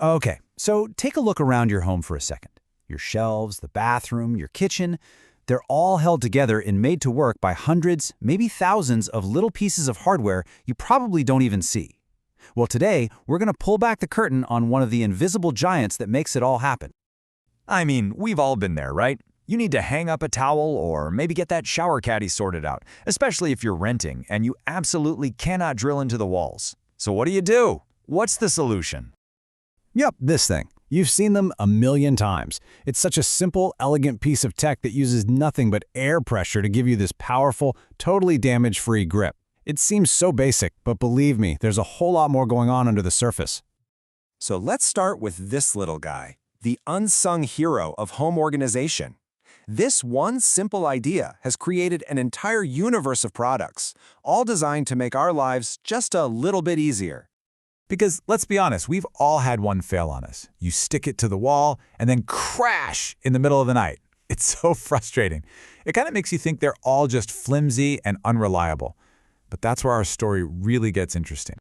Okay, so take a look around your home for a second. Your shelves, the bathroom, your kitchen, they're all held together and made to work by hundreds, maybe thousands of little pieces of hardware you probably don't even see. Well, today, we're going to pull back the curtain on one of the invisible giants that makes it all happen. I mean, we've all been there, right? You need to hang up a towel or maybe get that shower caddy sorted out, especially if you're renting and you absolutely cannot drill into the walls. So what do? What's the solution? Yep, this thing. You've seen them a million times. It's such a simple, elegant piece of tech that uses nothing but air pressure to give you this powerful, totally damage-free grip. It seems so basic, but believe me, there's a whole lot more going on under the surface. So let's start with this little guy, the unsung hero of home organization. This one simple idea has created an entire universe of products, all designed to make our lives just a little bit easier. Because let's be honest, we've all had one fail on us. You stick it to the wall and then crash in the middle of the night. It's so frustrating. It kind of makes you think they're all just flimsy and unreliable. But that's where our story really gets interesting.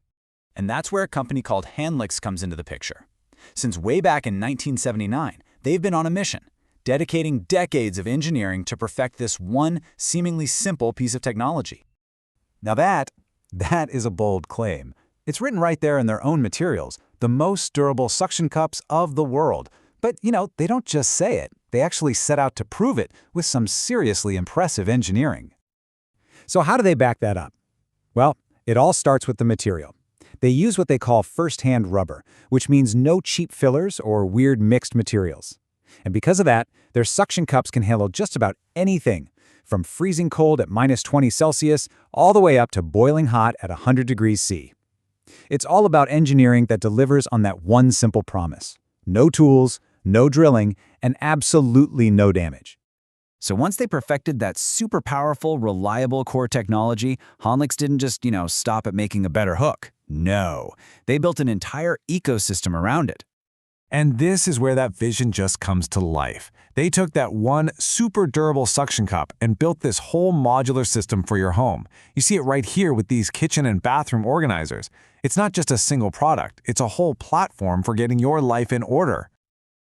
And that's where a company called Hanlix comes into the picture. Since way back in 1979, they've been on a mission, dedicating decades of engineering to perfect this one seemingly simple piece of technology. Now that is a bold claim. It's written right there in their own materials, the most durable suction cups of the world. But, they don't just say it. They actually set out to prove it with some seriously impressive engineering. So how do they back that up? Well, it all starts with the material. They use what they call first-hand rubber, which means no cheap fillers or weird mixed materials. And because of that, their suction cups can handle just about anything, from freezing cold at -20 Celsius all the way up to boiling hot at 100 degrees C. It's all about engineering that delivers on that one simple promise. No tools, no drilling, and absolutely no damage. So once they perfected that super powerful, reliable core technology, Hanlix didn't just, stop at making a better hook. No, they built an entire ecosystem around it. And this is where that vision just comes to life. They took that one super durable suction cup and built this whole modular system for your home. You see it right here with these kitchen and bathroom organizers. It's not just a single product, it's a whole platform for getting your life in order.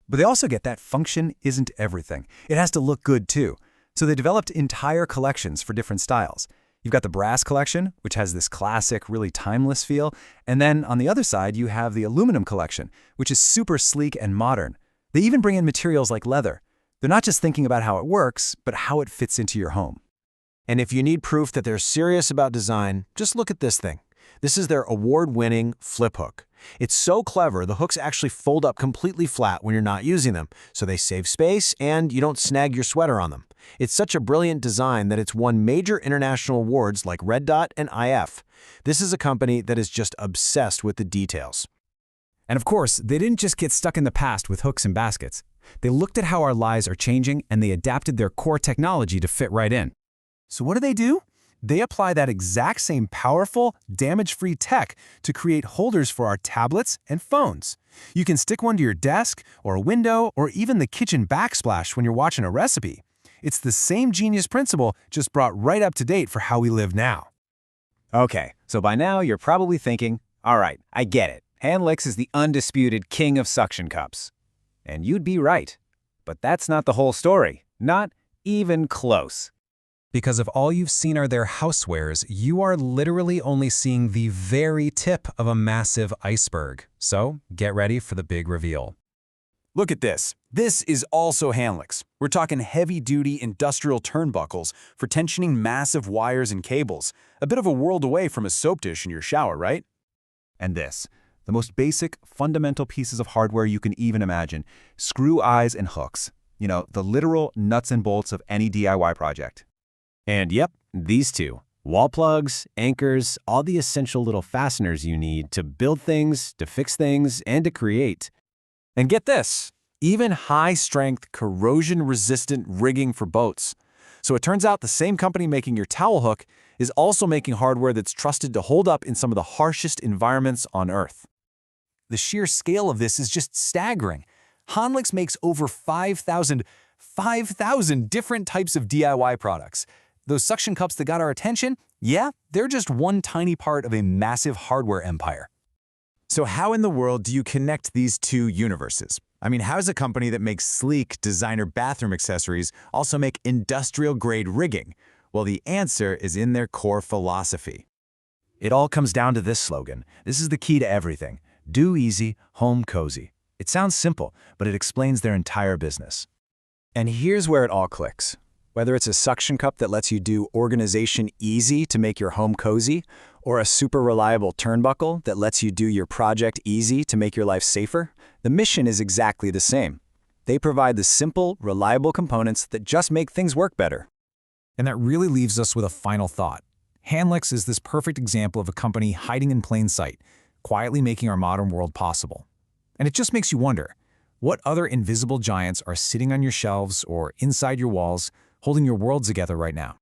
But they also get that function isn't everything. It has to look good too. So they developed entire collections for different styles. You've got the brass collection, which has this classic, really timeless feel. And then on the other side, you have the aluminum collection, which is super sleek and modern. They even bring in materials like leather. They're not just thinking about how it works, but how it fits into your home. And if you need proof that they're serious about design, just look at this thing. This is their award-winning flip hook. It's so clever, the hooks actually fold up completely flat when you're not using them, so they save space and you don't snag your sweater on them. It's such a brilliant design that it's won major international awards like Red Dot and IF. This is a company that is just obsessed with the details. And of course, they didn't just get stuck in the past with hooks and baskets. They looked at how our lives are changing and they adapted their core technology to fit right in. So what do? They apply that exact same powerful, damage-free tech to create holders for our tablets and phones. You can stick one to your desk or a window or even the kitchen backsplash when you're watching a recipe. It's the same genius principle, just brought right up to date for how we live now. Okay, so by now you're probably thinking, all right, I get it. Hanlix is the undisputed king of suction cups. And you'd be right. But that's not the whole story. Not even close. Because if all you've seen are their housewares, you are literally only seeing the very tip of a massive iceberg. So get ready for the big reveal. Look at this. This is also Hanlix. We're talking heavy-duty industrial turnbuckles for tensioning massive wires and cables. A bit of a world away from a soap dish in your shower, right? And this, the most basic, fundamental pieces of hardware you can even imagine. Screw eyes and hooks. The literal nuts and bolts of any DIY project. And yep, these two. Wall plugs, anchors, all the essential little fasteners you need to build things, to fix things, and to create. And get this, even high-strength, corrosion-resistant rigging for boats. So it turns out the same company making your towel hook is also making hardware that's trusted to hold up in some of the harshest environments on Earth. The sheer scale of this is just staggering. Hanlix makes over 5,000 different types of DIY products. Those suction cups that got our attention, yeah, they're just one tiny part of a massive hardware empire. So how in the world do you connect these two universes? I mean, how does a company that makes sleek designer bathroom accessories also make industrial-grade rigging? Well, the answer is in their core philosophy. It all comes down to this slogan. This is the key to everything. Do easy, home cozy. It sounds simple, but it explains their entire business. And here's where it all clicks. Whether it's a suction cup that lets you do organization easy to make your home cozy, or a super reliable turnbuckle that lets you do your project easy to make your life safer, the mission is exactly the same. They provide the simple, reliable components that just make things work better. And that really leaves us with a final thought. Hanlix is this perfect example of a company hiding in plain sight, quietly making our modern world possible. And it just makes you wonder, what other invisible giants are sitting on your shelves or inside your walls, holding your world together right now?